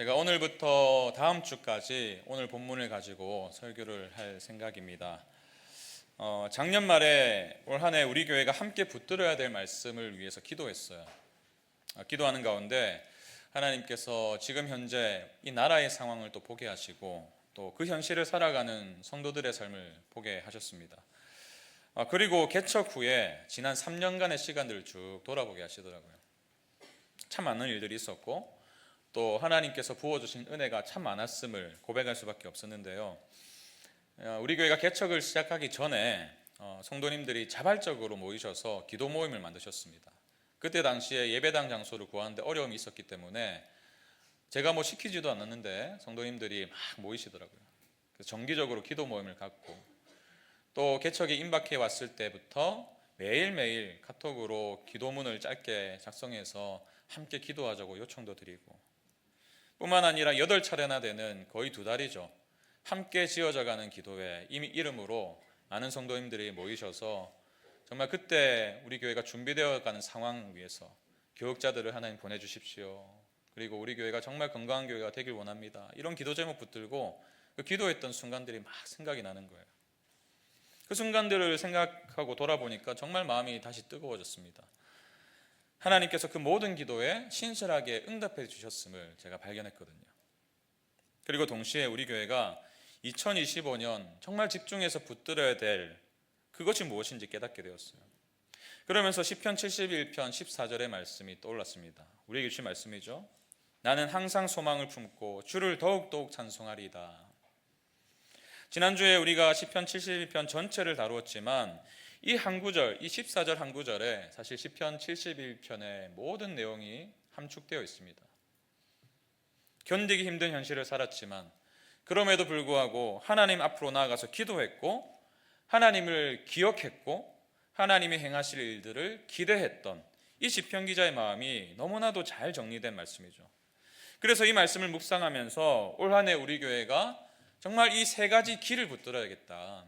제가 오늘부터 다음 주까지 오늘 본문을 가지고 설교를 할 생각입니다. 작년 말에 올 한 해 우리 교회가 함께 붙들어야 될 말씀을 위해서 기도했어요. 기도하는 가운데 하나님께서 지금 현재 이 나라의 상황을 또 보게 하시고 또 그 현실을 살아가는 성도들의 삶을 보게 하셨습니다. 그리고 개척 후에 지난 3년간의 시간들을 쭉 돌아보게 하시더라고요. 참 많은 일들이 있었고 또 하나님께서 부어주신 은혜가 참 많았음을 고백할 수밖에 없었는데요. 우리 교회가 개척을 시작하기 전에 성도님들이 자발적으로 모이셔서 기도 모임을 만드셨습니다. 그때 당시에 예배당 장소를 구하는데 어려움이 있었기 때문에 제가 시키지도 않았는데 성도님들이 막 모이시더라고요. 그래서 정기적으로 기도 모임을 갖고 또 개척이 임박해 왔을 때부터 매일매일 카톡으로 기도문을 짧게 작성해서 함께 기도하자고 요청도 드리고 뿐만 아니라 8차례나 되는 거의 2달이죠. 함께 지어져가는 기도회 이미 이름으로 많은 성도님들이 모이셔서 정말 그때 우리 교회가 준비되어가는 상황 위해서 교육자들을 하나님 보내주십시오. 그리고 우리 교회가 정말 건강한 교회가 되길 원합니다. 이런 기도 제목 붙들고 그 기도했던 순간들이 막 생각이 나는 거예요. 그 순간들을 생각하고 돌아보니까 정말 마음이 다시 뜨거워졌습니다. 하나님께서 그 모든 기도에 신실하게 응답해 주셨음을 제가 발견했거든요. 그리고 동시에 우리 교회가 2025년 정말 집중해서 붙들어야 될 그것이 무엇인지 깨닫게 되었어요. 그러면서 시편 71편 14절의 말씀이 떠올랐습니다. 우리에게 주신 말씀이죠. 나는 항상 소망을 품고 주를 더욱더욱 찬송하리이다. 지난주에 우리가 시편 71편 전체를 다루었지만 이 한 구절, 이 14절 한 구절에 사실 시편 71편의 모든 내용이 함축되어 있습니다. 견디기 힘든 현실을 살았지만 그럼에도 불구하고 하나님 앞으로 나아가서 기도했고 하나님을 기억했고 하나님이 행하실 일들을 기대했던 이 시편 기자의 마음이 너무나도 잘 정리된 말씀이죠. 그래서 이 말씀을 묵상하면서 올 한 해 우리 교회가 정말 이 3가지 길을 붙들어야겠다.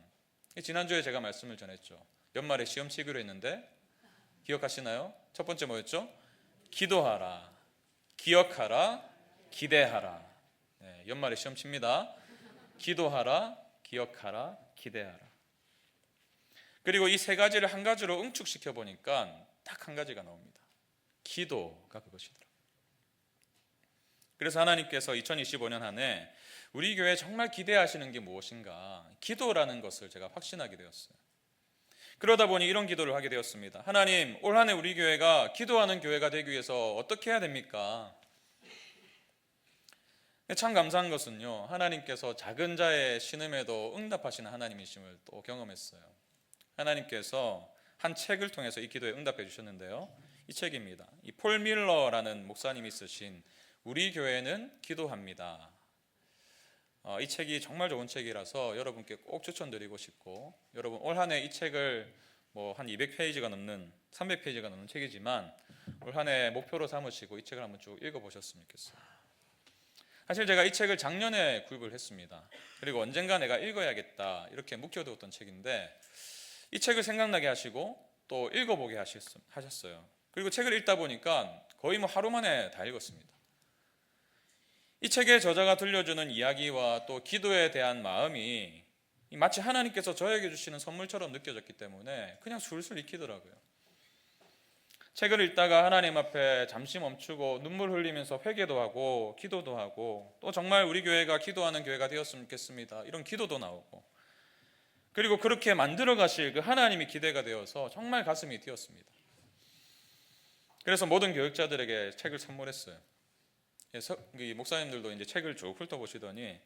지난주에 제가 말씀을 전했죠. 연말에 시험 치기로 했는데 기억하시나요? 첫 번째 뭐였죠? 기도하라, 기억하라, 기대하라. 연말에 시험 칩니다. 기도하라, 기억하라, 기대하라. 그리고 이 3가지를 한 가지로 응축시켜 보니까 딱 한 가지가 나옵니다. 기도가 그것이더라고요. 그래서 하나님께서 2025년 한 해 우리 교회에 정말 기대하시는 게 무엇인가? 기도라는 것을 제가 확신하게 되었어요. 그러다 보니 이런 기도를 하게 되었습니다. 하나님, 올 한 해 우리 교회가 기도하는 교회가 되기 위해서 어떻게 해야 됩니까? 참 감사한 것은요, 하나님께서 작은 자의 신음에도 응답하시는 하나님이심을 또 경험했어요. 하나님께서 한 책을 통해서 이 기도에 응답해 주셨는데요. 이 책입니다. 이 폴 밀러라는 목사님이 쓰신 우리 교회는 기도합니다. 이 책이 정말 좋은 책이라서 여러분께 꼭 추천드리고 싶고, 여러분 올 한 해 이 책을 한 200페이지가 넘는 300페이지가 넘는 책이지만 올 한 해 목표로 삼으시고 이 책을 한번 쭉 읽어보셨으면 좋겠어요. 사실 제가 이 책을 작년에 구입을 했습니다. 그리고 언젠가 내가 읽어야겠다 이렇게 묵혀두었던 책인데 이 책을 생각나게 하시고 또 읽어보게 하셨어요. 그리고 책을 읽다 보니까 거의 하루 만에 다 읽었습니다. 이 책의 저자가 들려주는 이야기와 또 기도에 대한 마음이 마치 하나님께서 저에게 주시는 선물처럼 느껴졌기 때문에 그냥 술술 익히더라고요. 책을 읽다가 하나님 앞에 잠시 멈추고 눈물 흘리면서 회개도 하고 기도도 하고 또 정말 우리 교회가 기도하는 교회가 되었으면 좋겠습니다. 이런 기도도 나오고 그리고 그렇게 만들어 가실 그 하나님이 기대가 되어서 정말 가슴이 뛰었습니다. 그래서 모든 교육자들에게 책을 선물했어요. 목사님들도 이제 책을 쭉 훑어보시더니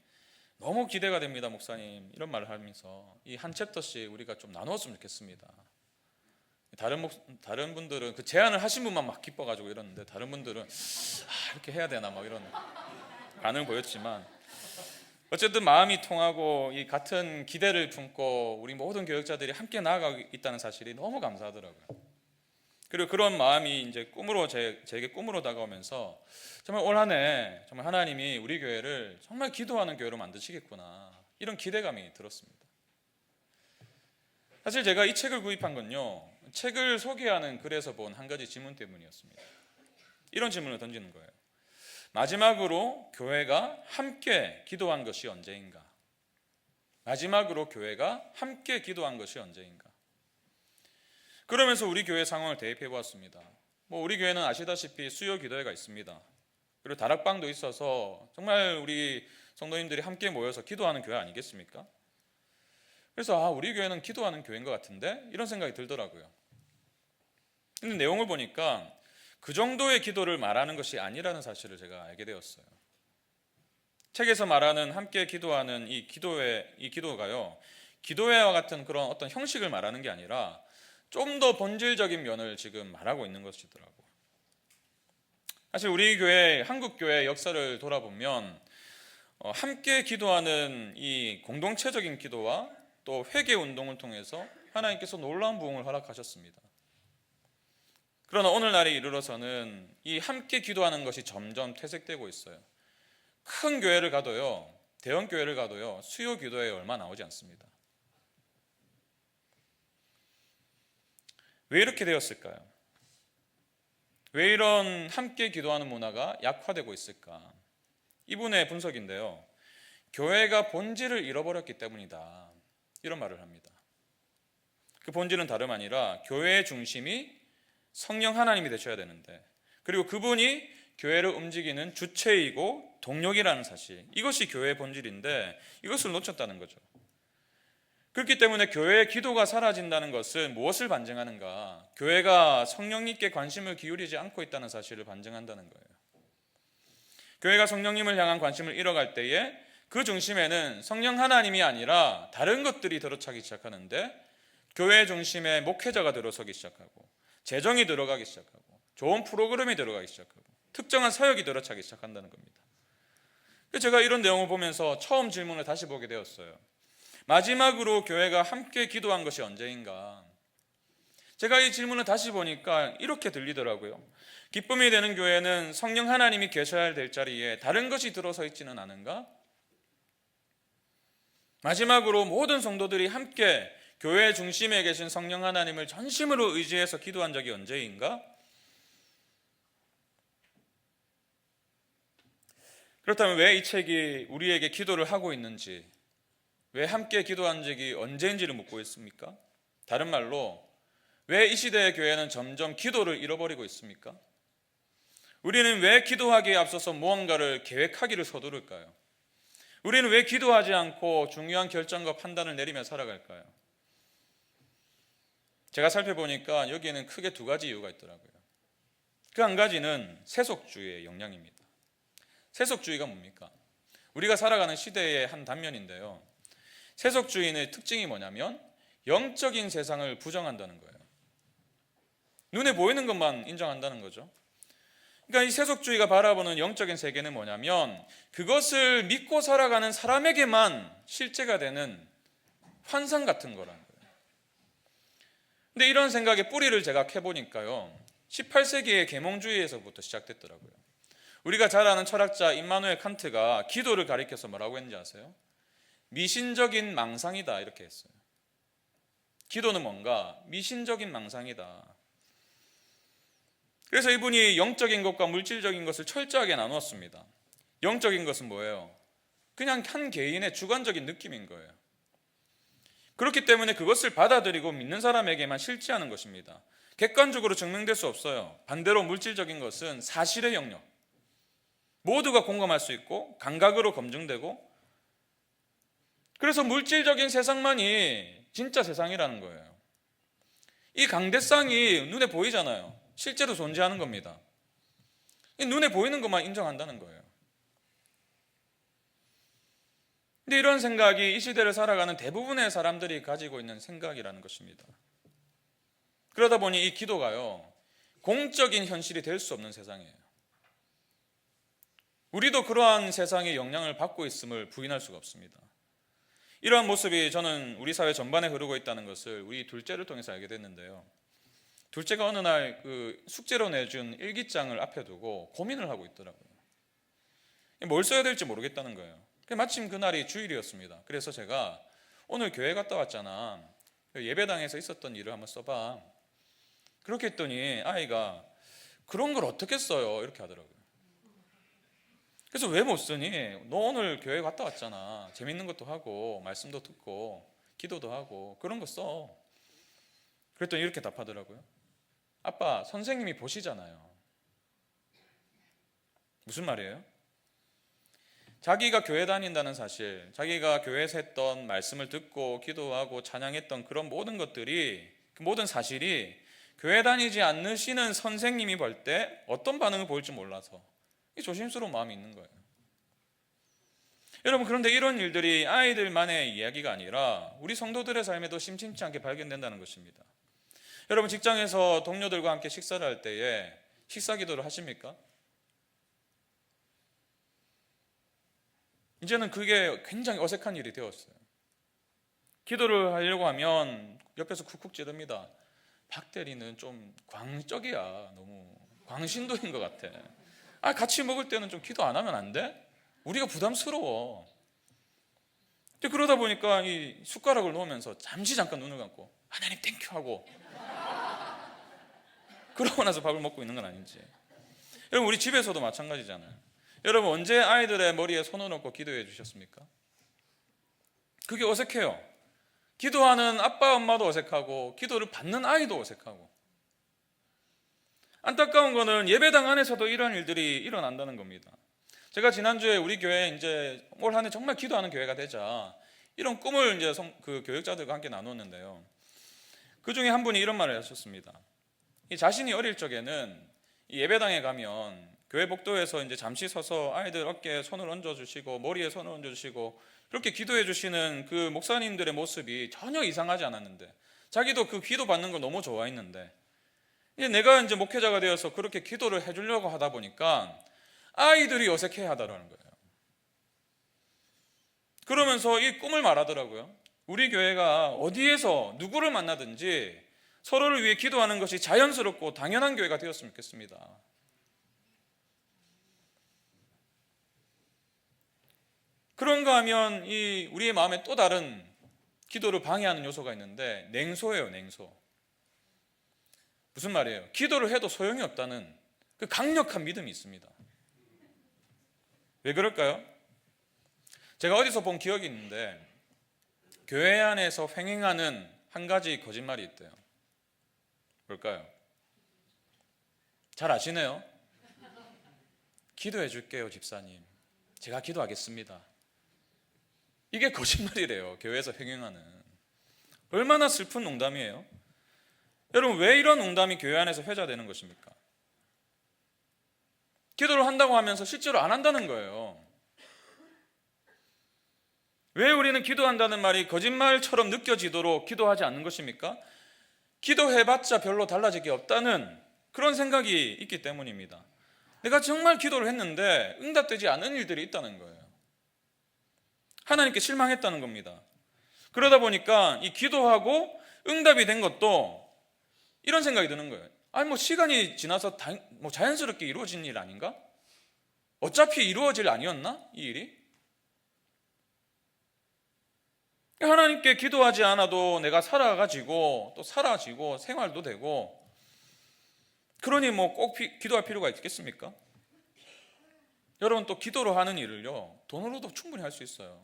너무 기대가 됩니다, 목사님. 이런 말을 하면서 이 한 챕터씩 우리가 좀 나누었으면 좋겠습니다. 다른 분들은 그 제안을 하신 분만 막 기뻐가지고 이러는데 다른 분들은 이렇게 해야 되나 이런 반응을 보였지만 어쨌든 마음이 통하고 이 같은 기대를 품고 우리 모든 교육자들이 함께 나아가고 있다는 사실이 너무 감사하더라고요. 그리고 그런 마음이 이제 꿈으로 제게 꿈으로 다가오면서 정말 올 한 해 정말 하나님이 우리 교회를 정말 기도하는 교회로 만드시겠구나 이런 기대감이 들었습니다. 사실 제가 이 책을 구입한 건요, 책을 소개하는 글에서 본 한 가지 질문 때문이었습니다. 이런 질문을 던지는 거예요. 마지막으로 교회가 함께 기도한 것이 언제인가? 마지막으로 교회가 함께 기도한 것이 언제인가? 그러면서 우리 교회 상황을 대입해 보았습니다. 우리 교회는 아시다시피 수요 기도회가 있습니다. 그리고 다락방도 있어서 정말 우리 성도님들이 함께 모여서 기도하는 교회 아니겠습니까? 그래서 우리 교회는 기도하는 교회인 것 같은데 이런 생각이 들더라고요. 근데 내용을 보니까 그 정도의 기도를 말하는 것이 아니라는 사실을 제가 알게 되었어요. 책에서 말하는 함께 기도하는 이 기도가요, 기도회와 같은 그런 어떤 형식을 말하는 게 아니라 좀 더 본질적인 면을 지금 말하고 있는 것이더라고요. 사실 우리 교회, 한국 교회 역사를 돌아보면 함께 기도하는 이 공동체적인 기도와 또 회개 운동을 통해서 하나님께서 놀라운 부흥을 허락하셨습니다. 그러나 오늘날에 이르러서는 이 함께 기도하는 것이 점점 퇴색되고 있어요. 큰 교회를 가도요, 대형 교회를 가도요, 수요 기도에 얼마 나오지 않습니다. 왜 이렇게 되었을까요? 왜 이런 함께 기도하는 문화가 약화되고 있을까? 이분의 분석인데요, 교회가 본질을 잃어버렸기 때문이다, 이런 말을 합니다. 그 본질은 다름 아니라 교회의 중심이 성령 하나님이 되셔야 되는데, 그리고 그분이 교회를 움직이는 주체이고 동력이라는 사실, 이것이 교회의 본질인데 이것을 놓쳤다는 거죠. 그렇기 때문에 교회의 기도가 사라진다는 것은 무엇을 반증하는가? 교회가 성령님께 관심을 기울이지 않고 있다는 사실을 반증한다는 거예요. 교회가 성령님을 향한 관심을 잃어갈 때에 그 중심에는 성령 하나님이 아니라 다른 것들이 들어차기 시작하는데, 교회 중심에 목회자가 들어서기 시작하고, 재정이 들어가기 시작하고, 좋은 프로그램이 들어가기 시작하고, 특정한 사역이 들어차기 시작한다는 겁니다. 제가 이런 내용을 보면서 처음 질문을 다시 보게 되었어요. 마지막으로 교회가 함께 기도한 것이 언제인가? 제가 이 질문을 다시 보니까 이렇게 들리더라고요. 기쁨이 되는 교회는 성령 하나님이 계셔야 될 자리에 다른 것이 들어서 있지는 않은가? 마지막으로 모든 성도들이 함께 교회 중심에 계신 성령 하나님을 전심으로 의지해서 기도한 적이 언제인가? 그렇다면 왜 이 책이 우리에게 기도를 하고 있는지, 왜 함께 기도한 적이 언제인지를 묻고 있습니까? 다른 말로, 왜 이 시대의 교회는 점점 기도를 잃어버리고 있습니까? 우리는 왜 기도하기에 앞서서 무언가를 계획하기를 서두를까요? 우리는 왜 기도하지 않고 중요한 결정과 판단을 내리며 살아갈까요? 제가 살펴보니까 여기에는 크게 두 가지 이유가 있더라고요. 그 한 가지는 세속주의의 영향입니다. 세속주의가 뭡니까? 우리가 살아가는 시대의 한 단면인데요, 세속주의의 특징이 뭐냐면 영적인 세상을 부정한다는 거예요. 눈에 보이는 것만 인정한다는 거죠. 그러니까 이 세속주의가 바라보는 영적인 세계는 뭐냐면 그것을 믿고 살아가는 사람에게만 실제가 되는 환상 같은 거라는 거예요. 근데 이런 생각의 뿌리를 제가 캐보니까요, 18세기의 계몽주의에서부터 시작됐더라고요. 우리가 잘 아는 철학자 임마누엘 칸트가 기도를 가리켜서 뭐라고 했는지 아세요? 미신적인 망상이다, 이렇게 했어요. 기도는 뭔가 미신적인 망상이다. 그래서 이분이 영적인 것과 물질적인 것을 철저하게 나누었습니다. 영적인 것은 뭐예요? 그냥 한 개인의 주관적인 느낌인 거예요. 그렇기 때문에 그것을 받아들이고 믿는 사람에게만 실제하는 것입니다. 객관적으로 증명될 수 없어요. 반대로 물질적인 것은 사실의 영역, 모두가 공감할 수 있고 감각으로 검증되고, 그래서 물질적인 세상만이 진짜 세상이라는 거예요. 이 강대상이 눈에 보이잖아요. 실제로 존재하는 겁니다. 눈에 보이는 것만 인정한다는 거예요. 근데 이런 생각이 이 시대를 살아가는 대부분의 사람들이 가지고 있는 생각이라는 것입니다. 그러다 보니 이 기도가요, 공적인 현실이 될 수 없는 세상이에요. 우리도 그러한 세상의 영향을 받고 있음을 부인할 수가 없습니다. 이러한 모습이 저는 우리 사회 전반에 흐르고 있다는 것을 우리 둘째를 통해서 알게 됐는데요, 둘째가 어느 날 그 숙제로 내준 일기장을 앞에 두고 고민을 하고 있더라고요. 뭘 써야 될지 모르겠다는 거예요. 마침 그날이 주일이었습니다. 그래서 제가 오늘 교회 갔다 왔잖아, 예배당에서 있었던 일을 한번 써봐. 그렇게 했더니 아이가 그런 걸 어떻게 써요? 이렇게 하더라고요. 그래서 왜 못 쓰니? 너 오늘 교회 갔다 왔잖아. 재밌는 것도 하고 말씀도 듣고 기도도 하고 그런 거 써. 그랬더니 이렇게 답하더라고요. 아빠, 선생님이 보시잖아요. 무슨 말이에요? 자기가 교회 다닌다는 사실, 자기가 교회에서 했던 말씀을 듣고 기도하고 찬양했던 그런 모든 것들이, 그 모든 사실이 교회 다니지 않으시는 선생님이 볼 때 어떤 반응을 보일지 몰라서 이 조심스러운 마음이 있는 거예요. 여러분, 그런데 이런 일들이 아이들만의 이야기가 아니라 우리 성도들의 삶에도 심심치 않게 발견된다는 것입니다. 여러분, 직장에서 동료들과 함께 식사를 할 때에 식사 기도를 하십니까? 이제는 그게 굉장히 어색한 일이 되었어요. 기도를 하려고 하면 옆에서 쿡쿡 찌릅니다. 박 대리는 좀 광적이야. 너무 광신도인 것 같아. 같이 먹을 때는 좀 기도 안 하면 안 돼? 우리가 부담스러워. 그러다 보니까 이 숟가락을 놓으면서 잠깐 눈을 감고 하나님 땡큐 하고 그러고 나서 밥을 먹고 있는 건 아닌지. 여러분, 우리 집에서도 마찬가지잖아요. 여러분, 언제 아이들의 머리에 손을 얹고 기도해 주셨습니까? 그게 어색해요. 기도하는 아빠 엄마도 어색하고 기도를 받는 아이도 어색하고. 안타까운 거는 예배당 안에서도 이런 일들이 일어난다는 겁니다. 제가 지난주에 우리 교회 이제 올 한 해 정말 기도하는 교회가 되자 이런 꿈을 이제 그 교육자들과 함께 나눴는데요. 그 중에 한 분이 이런 말을 하셨습니다. 이 자신이 어릴 적에는 이 예배당에 가면 교회 복도에서 이제 잠시 서서 아이들 어깨에 손을 얹어주시고 머리에 손을 얹어주시고 그렇게 기도해 주시는 그 목사님들의 모습이 전혀 이상하지 않았는데 자기도 그 기도 받는 걸 너무 좋아했는데 이제 내가 이제 목회자가 되어서 그렇게 기도를 해주려고 하다 보니까 아이들이 어색해 하더라는 거예요. 그러면서 이 꿈을 말하더라고요. 우리 교회가 어디에서 누구를 만나든지 서로를 위해 기도하는 것이 자연스럽고 당연한 교회가 되었으면 좋겠습니다. 그런가 하면 이 우리의 마음에 또 다른 기도를 방해하는 요소가 있는데 냉소예요, 냉소. 무슨 말이에요? 기도를 해도 소용이 없다는 그 강력한 믿음이 있습니다. 왜 그럴까요? 제가 어디서 본 기억이 있는데 교회 안에서 횡행하는 한 가지 거짓말이 있대요. 뭘까요? 잘 아시네요. 기도해 줄게요, 집사님. 제가 기도하겠습니다. 이게 거짓말이래요. 교회에서 횡행하는. 얼마나 슬픈 농담이에요. 여러분, 왜 이런 농담이 교회 안에서 회자되는 것입니까? 기도를 한다고 하면서 실제로 안 한다는 거예요. 왜 우리는 기도한다는 말이 거짓말처럼 느껴지도록 기도하지 않는 것입니까? 기도해봤자 별로 달라질 게 없다는 그런 생각이 있기 때문입니다. 내가 정말 기도를 했는데 응답되지 않은 일들이 있다는 거예요. 하나님께 실망했다는 겁니다. 그러다 보니까 이 기도하고 응답이 된 것도 이런 생각이 드는 거예요. 뭐 시간이 지나서 자연스럽게 이루어진 일 아닌가? 어차피 이루어질 아니었나? 이 일이? 하나님께 기도하지 않아도 내가 살아가지고 또 사라지고 생활도 되고 그러니 뭐 꼭 기도할 필요가 있겠습니까? 여러분, 또 기도로 하는 일을요 돈으로도 충분히 할 수 있어요.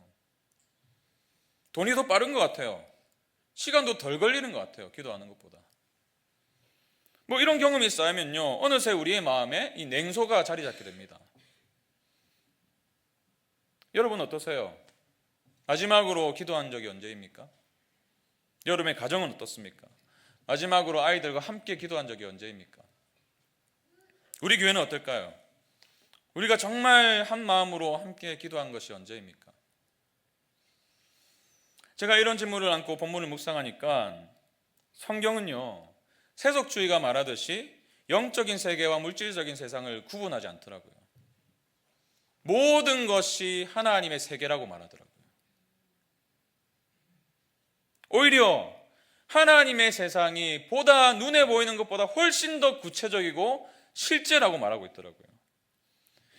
돈이 더 빠른 것 같아요. 시간도 덜 걸리는 것 같아요. 기도하는 것보다. 뭐 이런 경험이 쌓이면요 어느새 우리의 마음에 이 냉소가 자리 잡게 됩니다. 여러분 어떠세요? 마지막으로 기도한 적이 언제입니까? 여러분의 가정은 어떻습니까? 마지막으로 아이들과 함께 기도한 적이 언제입니까? 우리 교회는 어떨까요? 우리가 정말 한 마음으로 함께 기도한 것이 언제입니까? 제가 이런 질문을 안고 본문을 묵상하니까 성경은요 세속주의가 말하듯이 영적인 세계와 물질적인 세상을 구분하지 않더라고요. 모든 것이 하나님의 세계라고 말하더라고요. 오히려 하나님의 세상이 보다 눈에 보이는 것보다 훨씬 더 구체적이고 실제라고 말하고 있더라고요.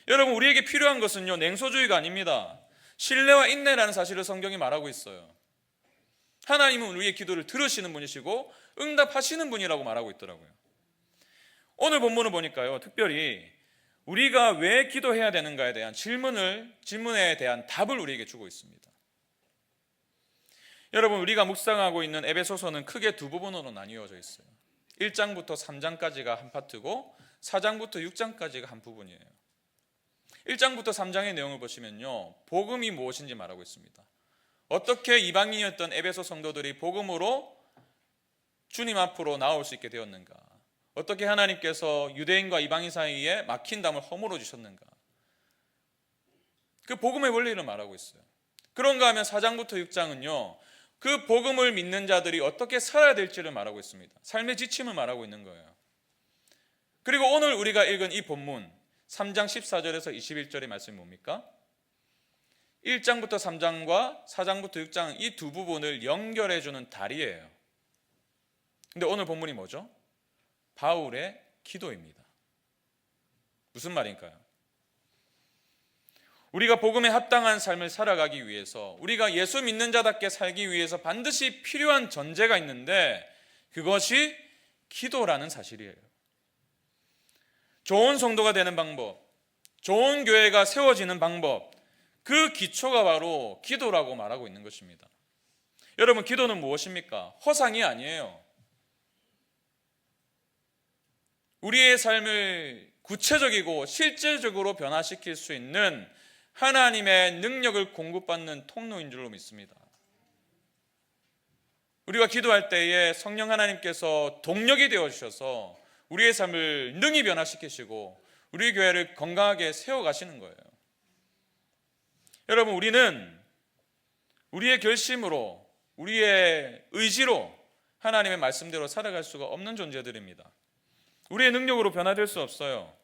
여러분, 우리에게 필요한 것은요 냉소주의가 아닙니다. 신뢰와 인내라는 사실을 성경이 말하고 있어요. 하나님은 우리의 기도를 들으시는 분이시고 응답하시는 분이라고 말하고 있더라고요. 오늘 본문을 보니까요 특별히 우리가 왜 기도해야 되는가에 대한 질문에 대한 답을 우리에게 주고 있습니다. 여러분, 우리가 묵상하고 있는 에베소서는 크게 두 부분으로 나뉘어져 있어요. 1장부터 3장까지가 한 파트고 4장부터 6장까지가 한 부분이에요. 1장부터 3장의 내용을 보시면요, 복음이 무엇인지 말하고 있습니다. 어떻게 이방인이었던 에베소 성도들이 복음으로 주님 앞으로 나올 수 있게 되었는가, 어떻게 하나님께서 유대인과 이방인 사이에 막힌 담을 허물어 주셨는가, 그 복음의 원리를 말하고 있어요. 그런가 하면 4장부터 6장은요, 그 복음을 믿는 자들이 어떻게 살아야 될지를 말하고 있습니다. 삶의 지침을 말하고 있는 거예요. 그리고 오늘 우리가 읽은 이 본문 3장 14절에서 21절의 말씀이 뭡니까? 1장부터 3장과 4장부터 6장 이 두 부분을 연결해 주는 다리예요. 근데 오늘 본문이 뭐죠? 바울의 기도입니다. 무슨 말인가요? 우리가 복음에 합당한 삶을 살아가기 위해서, 우리가 예수 믿는 자답게 살기 위해서 반드시 필요한 전제가 있는데 그것이 기도라는 사실이에요. 좋은 성도가 되는 방법, 좋은 교회가 세워지는 방법, 그 기초가 바로 기도라고 말하고 있는 것입니다. 여러분, 기도는 무엇입니까? 허상이 아니에요. 우리의 삶을 구체적이고 실질적으로 변화시킬 수 있는 하나님의 능력을 공급받는 통로인 줄로 믿습니다. 우리가 기도할 때에 성령 하나님께서 동력이 되어주셔서 우리의 삶을 능히 변화시키시고 우리 교회를 건강하게 세워가시는 거예요. 여러분, 우리는 우리의 결심으로, 우리의 의지로 하나님의 말씀대로 살아갈 수가 없는 존재들입니다. 우리의 능력으로 변화될 수 없어요.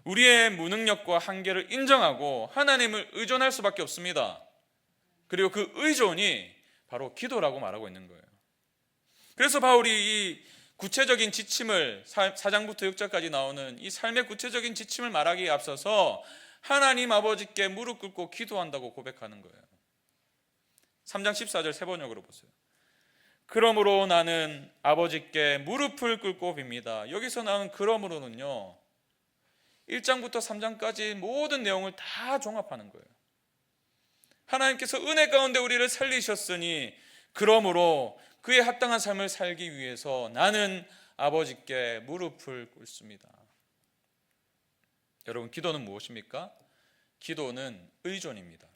우리의 무능력과 한계를 인정하고 하나님을 의존할 수밖에 없습니다. 그리고 그 의존이 바로 기도라고 말하고 있는 거예요. 그래서 바울이 이 구체적인 지침을 4장부터 6장까지 나오는 이 삶의 구체적인 지침을 말하기에 앞서서 하나님 아버지께 무릎 꿇고 기도한다고 고백하는 거예요. 3장 14절 세 번역으로 보세요. 그러므로 나는 아버지께 무릎을 꿇고 빕니다. 여기서 나온 그러므로는요, 1장부터 3장까지 모든 내용을 다 종합하는 거예요. 하나님께서 은혜 가운데 우리를 살리셨으니 그러므로 그에 합당한 삶을 살기 위해서 나는 아버지께 무릎을 꿇습니다. 여러분, 기도는 무엇입니까? 기도는 의존입니다.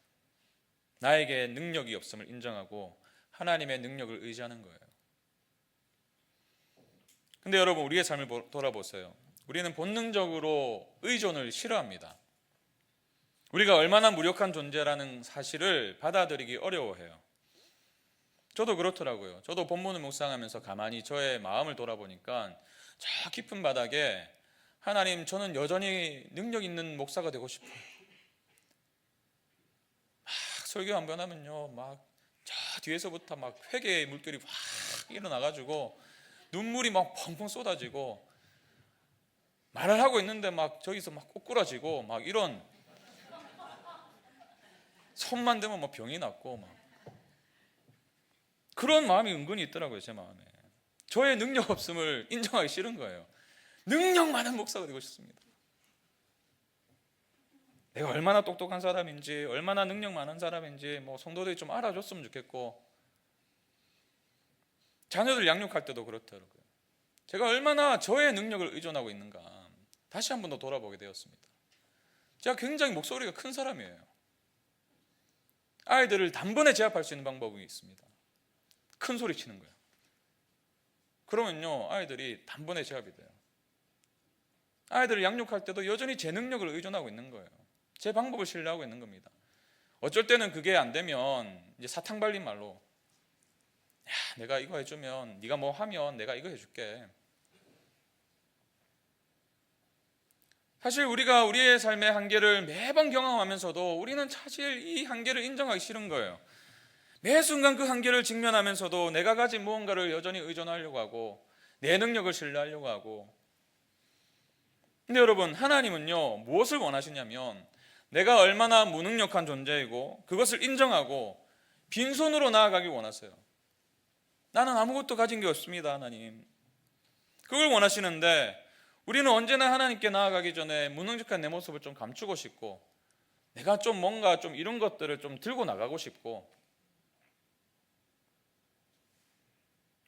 나에게 능력이 없음을 인정하고 하나님의 능력을 의지하는 거예요. 근데 여러분, 우리의 삶을 돌아보세요. 우리는 본능적으로 의존을 싫어합니다. 우리가 얼마나 무력한 존재라는 사실을 받아들이기 어려워해요. 저도 그렇더라고요. 저도 본문을 묵상하면서 가만히 저의 마음을 돌아보니까 저 깊은 바닥에 하나님, 저는 여전히 능력 있는 목사가 되고 싶어요. 막 설교 한 번 하면요, 막 저 뒤에서부터 막 회개의 물결이 확 일어나가지고 눈물이 막 펑펑 쏟아지고 말을 하고 있는데 막 저기서 막 꼬꾸라지고 막 이런, 손만 대면 막 병이 났고 막 그런 마음이 은근히 있더라고요. 제 마음에 저의 능력 없음을 인정하기 싫은 거예요. 능력 많은 목사가 되고 싶습니다. 내가 얼마나 똑똑한 사람인지, 얼마나 능력 많은 사람인지 뭐 성도들이 좀 알아줬으면 좋겠고, 자녀들 양육할 때도 그렇더라고요. 제가 얼마나 저의 능력을 의존하고 있는가 다시 한 번 더 돌아보게 되었습니다. 제가 굉장히 목소리가 큰 사람이에요. 아이들을 단번에 제압할 수 있는 방법이 있습니다. 큰 소리 치는 거예요. 그러면요, 아이들이 단번에 제압이 돼요. 아이들을 양육할 때도 여전히 제 능력을 의존하고 있는 거예요. 제 방법을 신뢰하고 있는 겁니다. 어쩔 때는 그게 안 되면 이제 사탕 발린 말로, 야, 내가 이거 해주면, 네가 뭐 하면 내가 이거 해줄게. 사실 우리가 우리의 삶의 한계를 매번 경험하면서도 우리는 사실 이 한계를 인정하기 싫은 거예요. 매 순간 그 한계를 직면하면서도 내가 가진 무언가를 여전히 의존하려고 하고 내 능력을 신뢰하려고 하고. 근데 여러분, 하나님은요, 무엇을 원하시냐면 내가 얼마나 무능력한 존재이고 그것을 인정하고 빈손으로 나아가길 원하세요. 나는 아무것도 가진 게 없습니다, 하나님. 그걸 원하시는데 우리는 언제나 하나님께 나아가기 전에 무능력한 내 모습을 좀 감추고 싶고, 내가 좀 뭔가 좀 이런 것들을 좀 들고 나가고 싶고.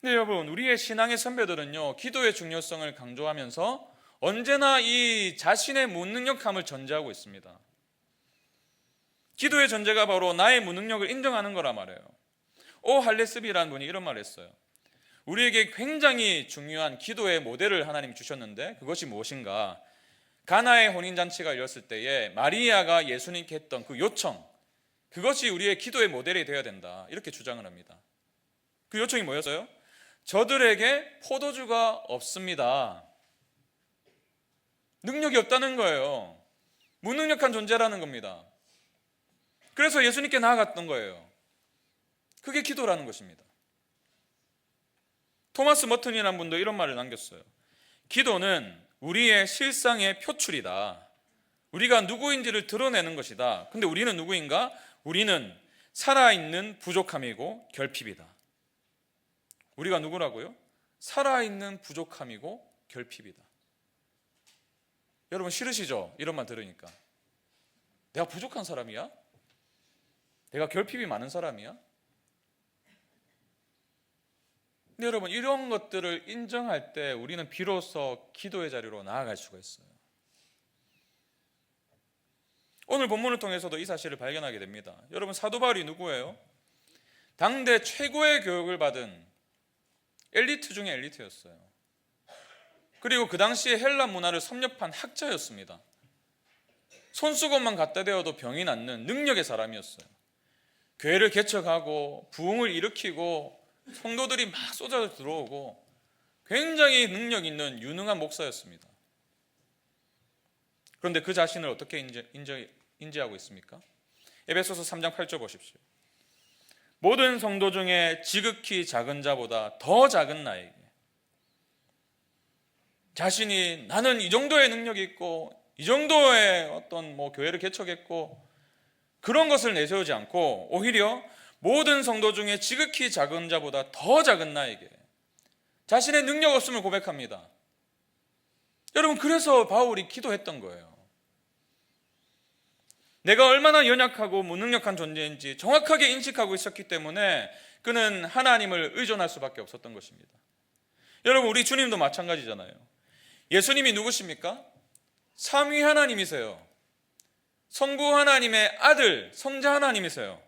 근데 여러분, 우리의 신앙의 선배들은요, 기도의 중요성을 강조하면서 언제나 이 자신의 무능력함을 전제하고 있습니다. 기도의 전제가 바로 나의 무능력을 인정하는 거란 말이에요. 오 할레스비라는 분이 이런 말을 했어요. 우리에게 굉장히 중요한 기도의 모델을 하나님이 주셨는데 그것이 무엇인가? 가나의 혼인잔치가 열렸을 때에 마리아가 예수님께 했던 그 요청, 그것이 우리의 기도의 모델이 되어야 된다, 이렇게 주장을 합니다. 그 요청이 뭐였어요? 저들에게 포도주가 없습니다. 능력이 없다는 거예요. 무능력한 존재라는 겁니다. 그래서 예수님께 나아갔던 거예요. 그게 기도라는 것입니다. 토마스 머튼이라는 분도 이런 말을 남겼어요. 기도는 우리의 실상의 표출이다. 우리가 누구인지를 드러내는 것이다. 근데 우리는 누구인가? 우리는 살아있는 부족함이고 결핍이다. 우리가 누구라고요? 살아있는 부족함이고 결핍이다. 여러분 싫으시죠? 이런 말 들으니까. 내가 부족한 사람이야? 내가 결핍이 많은 사람이야? 근데 여러분, 이런 것들을 인정할 때 우리는 비로소 기도의 자리로 나아갈 수가 있어요. 오늘 본문을 통해서도 이 사실을 발견하게 됩니다. 여러분, 사도 바울이 누구예요? 당대 최고의 교육을 받은 엘리트 중에 엘리트였어요. 그리고 그 당시에 헬라 문화를 섭렵한 학자였습니다. 손수건만 갖다 대어도 병이 낫는 능력의 사람이었어요. 교회를 개척하고 부흥을 일으키고 성도들이 막 쏟아져 들어오고 굉장히 능력 있는 유능한 목사였습니다. 그런데 그 자신을 어떻게 인지하고 있습니까? 에베소서 3장 8절 보십시오. 모든 성도 중에 지극히 작은 자보다 더 작은 나에게 자신이 나는 이 정도의 능력이 있고 이 정도의 어떤 교회를 개척했고 그런 것을 내세우지 않고 오히려 모든 성도 중에 지극히 작은 자보다 더 작은 나에게 자신의 능력 없음을 고백합니다. 여러분, 그래서 바울이 기도했던 거예요. 내가 얼마나 연약하고 무능력한 존재인지 정확하게 인식하고 있었기 때문에 그는 하나님을 의존할 수밖에 없었던 것입니다. 여러분, 우리 주님도 마찬가지잖아요. 예수님이 누구십니까? 삼위 하나님이세요. 성부 하나님의 아들, 성자 하나님이세요.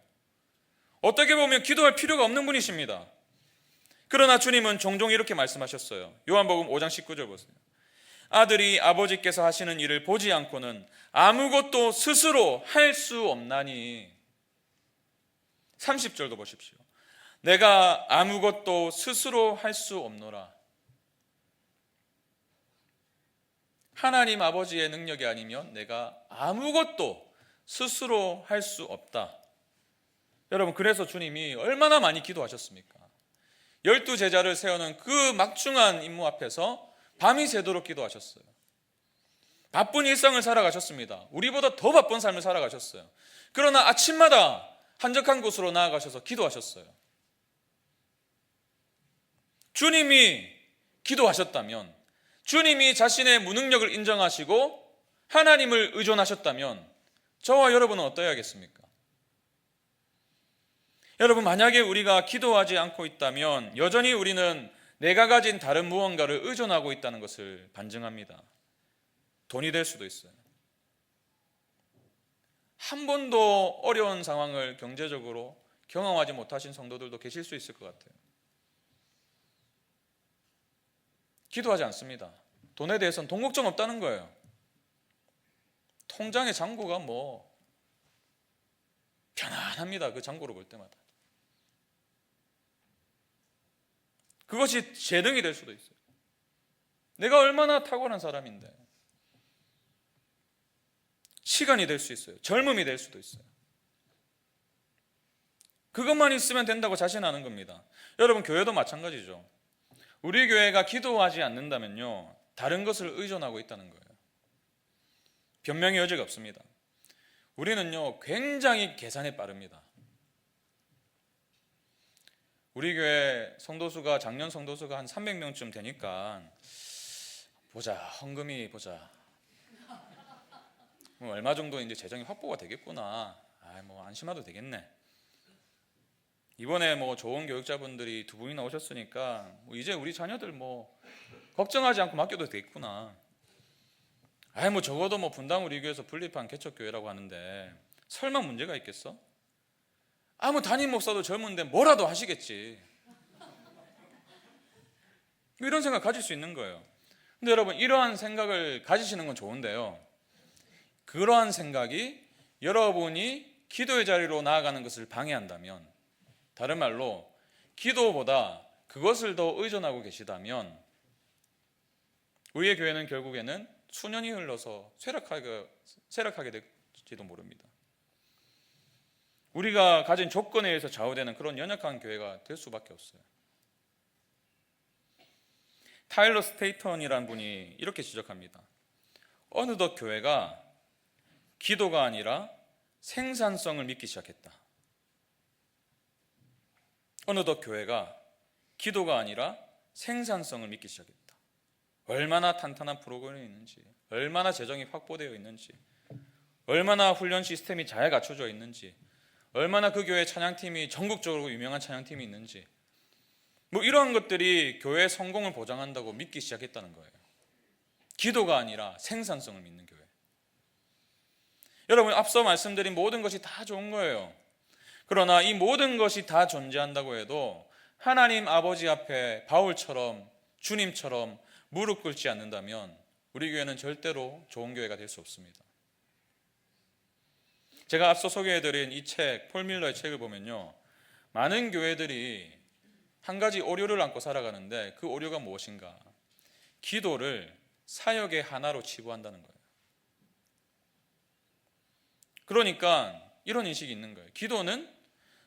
어떻게 보면 기도할 필요가 없는 분이십니다. 그러나 주님은 종종 이렇게 말씀하셨어요. 요한복음 5장 19절 보세요. 아들이 아버지께서 하시는 일을 보지 않고는 아무것도 스스로 할 수 없나니. 30절도 보십시오. 내가 아무것도 스스로 할 수 없노라. 하나님 아버지의 능력이 아니면 내가 아무것도 스스로 할 수 없다. 여러분, 그래서 주님이 얼마나 많이 기도하셨습니까? 12제자를 세우는 그 막중한 임무 앞에서 밤이 새도록 기도하셨어요. 바쁜 일상을 살아가셨습니다. 우리보다 더 바쁜 삶을 살아가셨어요. 그러나 아침마다 한적한 곳으로 나아가셔서 기도하셨어요. 주님이 기도하셨다면, 주님이 자신의 무능력을 인정하시고 하나님을 의존하셨다면 저와 여러분은 어떠해야겠습니까? 여러분, 만약에 우리가 기도하지 않고 있다면 여전히 우리는 내가 가진 다른 무언가를 의존하고 있다는 것을 반증합니다. 돈이 될 수도 있어요. 한 번도 어려운 상황을 경제적으로 경험하지 못하신 성도들도 계실 수 있을 것 같아요. 기도하지 않습니다. 돈에 대해서는 돈 걱정 없다는 거예요. 통장의 잔고가 편안합니다. 그 잔고를 볼 때마다. 그것이 재능이 될 수도 있어요. 내가 얼마나 탁월한 사람인데. 시간이 될 수 있어요. 젊음이 될 수도 있어요. 그것만 있으면 된다고 자신하는 겁니다. 여러분, 교회도 마찬가지죠. 우리 교회가 기도하지 않는다면요, 다른 것을 의존하고 있다는 거예요. 변명의 여지가 없습니다. 우리는요, 굉장히 계산에 빠릅니다. 우리 교회 성도수가 작년 성도수가 한 300명쯤 되니까 보자, 헌금이 보자. 얼마 정도 이제 재정이 확보가 되겠구나. 뭐 안심해도 되겠네. 이번에 뭐 좋은 교육자분들이 두 분이나 오셨으니까 이제 우리 자녀들 뭐 걱정하지 않고 맡겨도 되겠구나. 뭐 적어도 뭐 분당 우리 교회에서 분립한 개척교회라고 하는데 설마 문제가 있겠어? 뭐 담임 목사도 젊은데 뭐라도 하시겠지. 이런 생각 가질 수 있는 거예요. 근데 여러분, 이러한 생각을 가지시는 건 좋은데요, 그러한 생각이 여러분이 기도의 자리로 나아가는 것을 방해한다면, 다른 말로 기도보다 그것을 더 의존하고 계시다면 우리의 교회는 결국에는 수년이 흘러서 쇠락하게 될지도 모릅니다. 우리가 가진 조건에 의해서 좌우되는 그런 연약한 교회가 될 수밖에 없어요. 타일러 스테이턴이라는 분이 이렇게 지적합니다. 어느덧 교회가 기도가 아니라 생산성을 믿기 시작했다. 어느덧 교회가 기도가 아니라 생산성을 믿기 시작했다. 얼마나 탄탄한 프로그램이 있는지, 얼마나 재정이 확보되어 있는지, 얼마나 훈련 시스템이 잘 갖춰져 있는지, 얼마나 그 교회 찬양팀이 전국적으로 유명한 찬양팀이 있는지, 뭐 이러한 것들이 교회의 성공을 보장한다고 믿기 시작했다는 거예요. 기도가 아니라 생산성을 믿는 교회. 여러분, 앞서 말씀드린 모든 것이 다 좋은 거예요. 그러나 이 모든 것이 다 존재한다고 해도 하나님 아버지 앞에 바울처럼, 주님처럼 무릎 꿇지 않는다면 우리 교회는 절대로 좋은 교회가 될 수 없습니다. 제가 앞서 소개해드린 이 책, 폴 밀러의 책을 보면요, 많은 교회들이 한 가지 오류를 안고 살아가는데 그 오류가 무엇인가? 기도를 사역의 하나로 치부한다는 거예요. 그러니까 이런 인식이 있는 거예요. 기도는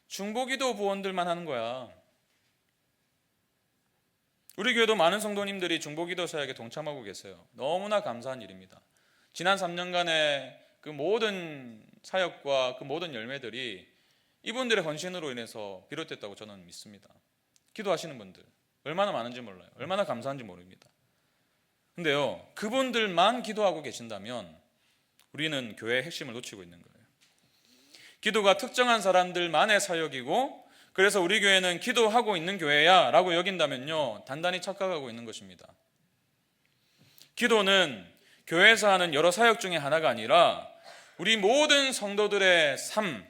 중보기도 부원들만 하는 거야. 우리 교회도 많은 성도님들이 중보기도 사역에 동참하고 계세요. 너무나 감사한 일입니다. 지난 3년간의 그 모든 사역과 그 모든 열매들이 이분들의 헌신으로 인해서 비롯됐다고 저는 믿습니다. 기도하시는 분들 얼마나 많은지 몰라요. 얼마나 감사한지 모릅니다. 근데요, 그분들만 기도하고 계신다면 우리는 교회의 핵심을 놓치고 있는 거예요. 기도가 특정한 사람들만의 사역이고 그래서 우리 교회는 기도하고 있는 교회야 라고 여긴다면요, 단단히 착각하고 있는 것입니다. 기도는 교회에서 하는 여러 사역 중에 하나가 아니라 우리 모든 성도들의 삶,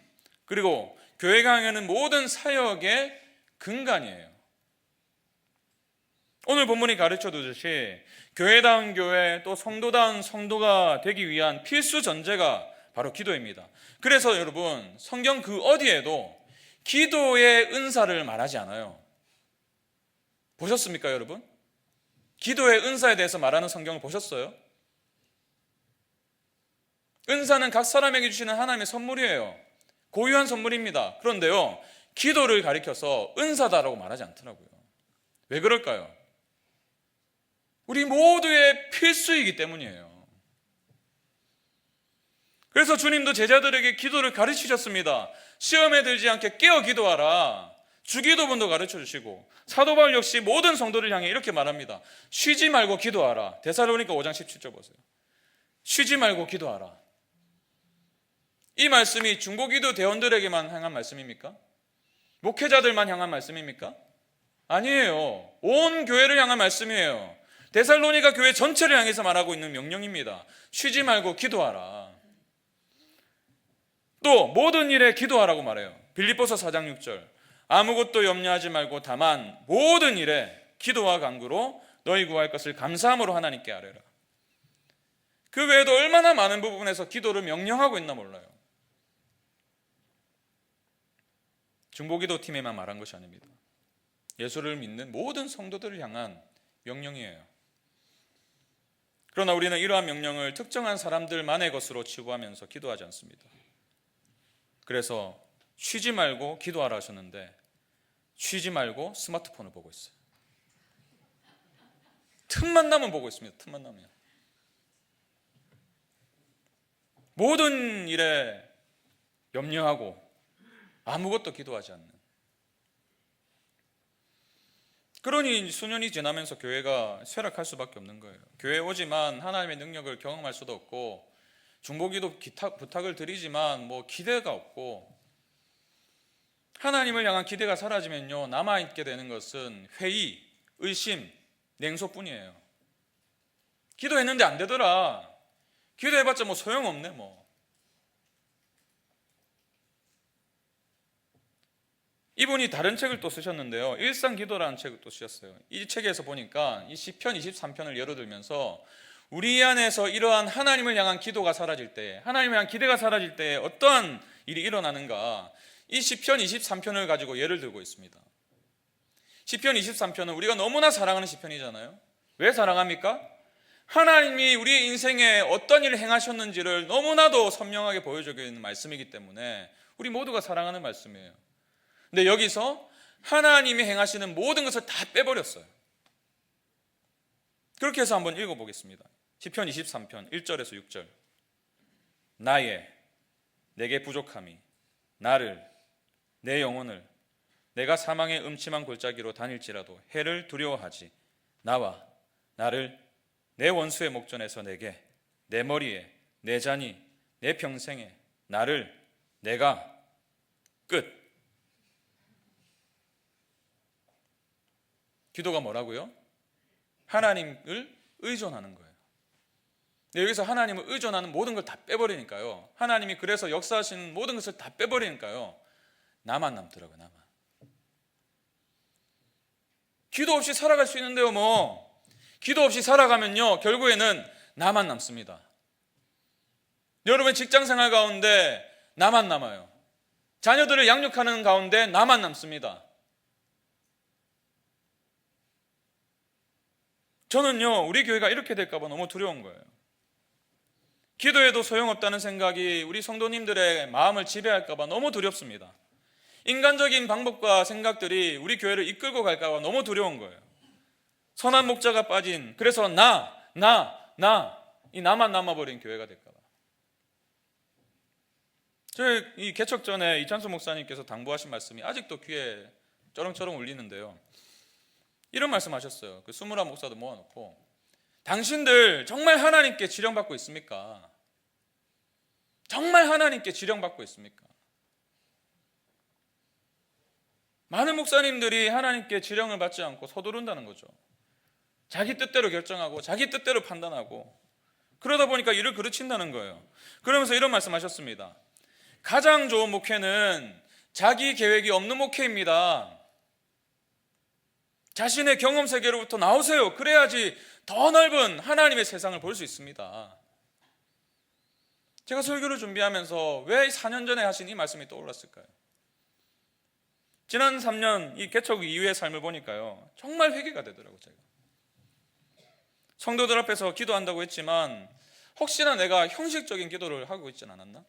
그리고 교회가 하는 모든 사역의 근간이에요. 오늘 본문이 가르쳐 주듯이 교회다운 교회, 또 성도다운 성도가 되기 위한 필수 전제가 바로 기도입니다. 그래서 여러분, 성경 그 어디에도 기도의 은사를 말하지 않아요. 보셨습니까, 여러분? 기도의 은사에 대해서 말하는 성경을 보셨어요? 은사는 각 사람에게 주시는 하나님의 선물이에요. 고유한 선물입니다. 그런데요, 기도를 가리켜서 은사다라고 말하지 않더라고요. 왜 그럴까요? 우리 모두의 필수이기 때문이에요. 그래서 주님도 제자들에게 기도를 가르치셨습니다. 시험에 들지 않게 깨어 기도하라. 주기도문도 가르쳐 주시고, 사도 바울 역시 모든 성도를 향해 이렇게 말합니다. 쉬지 말고 기도하라. 데살로니가 5장 17절 보세요. 쉬지 말고 기도하라. 이 말씀이 중보기도 대원들에게만 향한 말씀입니까? 목회자들만 향한 말씀입니까? 아니에요. 온 교회를 향한 말씀이에요. 데살로니가 교회 전체를 향해서 말하고 있는 명령입니다. 쉬지 말고 기도하라. 또 모든 일에 기도하라고 말해요. 빌립보서 4장 6절. 아무것도 염려하지 말고 다만 모든 일에 기도와 간구로 너희 구할 것을 감사함으로 하나님께 아뢰라. 그 외에도 얼마나 많은 부분에서 기도를 명령하고 있나 몰라요. 중보기도 팀에만 말한 것이 아닙니다. 예수를 믿는 모든 성도들을 향한 명령이에요. 그러나 우리는 이러한 명령을 특정한 사람들만의 것으로 치부하면서 기도하지 않습니다. 그래서 쉬지 말고 기도하라 하셨는데 쉬지 말고 스마트폰을 보고 있어요. 틈만 나면 보고 있습니다. 틈만 나면. 모든 일에 염려하고 아무것도 기도하지 않는. 그러니 수년이 지나면서 교회가 쇠락할 수밖에 없는 거예요. 교회에 오지만 하나님의 능력을 경험할 수도 없고, 중보기도 부탁을 드리지만 뭐 기대가 없고, 하나님을 향한 기대가 사라지면요, 남아있게 되는 것은 회의, 의심, 냉소뿐이에요. 기도했는데 안 되더라. 기도해봤자 뭐 소용없네 뭐. 이분이 다른 책을 또 쓰셨는데요, 일상기도라는 책을 또 쓰셨어요. 이 책에서 보니까 이 시편 23편을 예로 들면서 우리 안에서 이러한 하나님을 향한 기도가 사라질 때, 하나님을 향한 기대가 사라질 때 어떠한 일이 일어나는가, 이 시편 23편을 가지고 예를 들고 있습니다. 시편 23편은 우리가 너무나 사랑하는 시편이잖아요. 왜 사랑합니까? 하나님이 우리 인생에 어떤 일을 행하셨는지를 너무나도 선명하게 보여주고 있는 말씀이기 때문에 우리 모두가 사랑하는 말씀이에요. 근데 여기서 하나님이 행하시는 모든 것을 다 빼버렸어요. 그렇게 해서 한번 읽어보겠습니다. 시편 23편 1절에서 6절. 내게 부족함이 나를, 내 영혼을, 내가 사망의 음침한 골짜기로 다닐지라도 해를 두려워하지. 나와 나를 내 원수의 목전에서 내게, 내 머리에, 내 잔이, 내 평생에 나를, 내가 끝. 기도가 뭐라고요? 하나님을 의존하는 거예요. 근데 여기서 하나님을 의존하는 모든 걸 다 빼버리니까요, 하나님이 그래서 역사하시는 모든 것을 다 빼버리니까요, 나만 남더라고요. 나만. 기도 없이 살아갈 수 있는데요, 뭐. 기도 없이 살아가면요, 결국에는 나만 남습니다. 여러분 직장생활 가운데 나만 남아요. 자녀들을 양육하는 가운데 나만 남습니다. 저는요, 우리 교회가 이렇게 될까 봐 너무 두려운 거예요. 기도해도 소용없다는 생각이 우리 성도님들의 마음을 지배할까 봐 너무 두렵습니다. 인간적인 방법과 생각들이 우리 교회를 이끌고 갈까 봐 너무 두려운 거예요. 선한 목자가 빠진, 그래서 이 나만 남아버린 교회가 될까 봐. 저희 이 개척 전에 이찬수 목사님께서 당부하신 말씀이 아직도 귀에 쩌렁쩌렁 울리는데요, 이런 말씀 하셨어요. 그 21 목사도 모아놓고, 당신들 정말 하나님께 지령받고 있습니까? 정말 하나님께 지령받고 있습니까? 많은 목사님들이 하나님께 지령을 받지 않고 서두른다는 거죠. 자기 뜻대로 결정하고 자기 뜻대로 판단하고, 그러다 보니까 일을 그르친다는 거예요. 그러면서 이런 말씀 하셨습니다. 가장 좋은 목회는 자기 계획이 없는 목회입니다. 자신의 경험 세계로부터 나오세요. 그래야지 더 넓은 하나님의 세상을 볼 수 있습니다. 제가 설교를 준비하면서 왜 4년 전에 하신 이 말씀이 떠올랐을까요? 지난 3년 이 개척 이후의 삶을 보니까요, 정말 회개가 되더라고요. 제가 성도들 앞에서 기도한다고 했지만 혹시나 내가 형식적인 기도를 하고 있진 않았나?